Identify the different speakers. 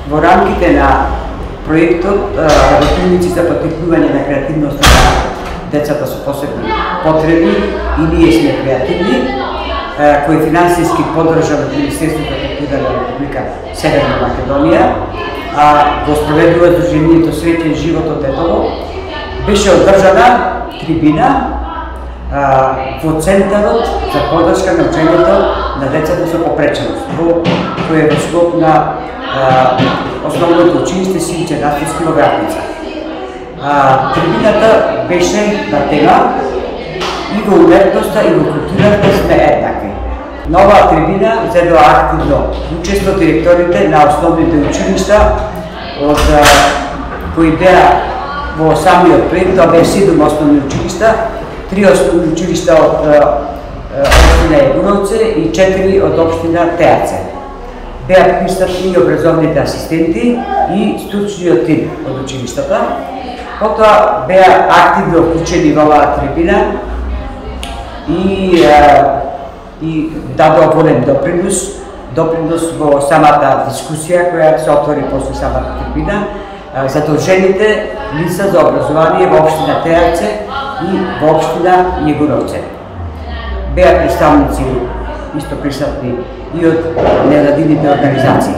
Speaker 1: Во рамките на проектот Работилници за поттикнување на креативноста на децата со посебни потреби и ние сме креативни, кој финансиски поддржан од Министерството за култура на Република Северна Македонија, го спроведува Сдруженијето Среќен живот од детово, беше одржана трибина во центарот за поддршка на учењето на децата со попреченост, кој е во склоп на основното училиште Синче Настевски во Градница. Трибината беше на тема и во уметноста и во културата сме еднакви. На оваа трибина зедоа активно учество директорите на основните училишта од кои беа во самиот проект, тоа беа 7 основни училишта, 3 основни училишта од општина Егоровце и 4 од општина Теаце. Беа присутни и образовните асистенти и стручниот тим од училиштата. Потоа беа активно вклучени во оваа трибина и дадоа голем допринос во самата дискусија која се отвори после самата трибина, задолжените лица за образование во општина Теаце и во општина Егоровце. Беа представници исто присутни и од невладините организации.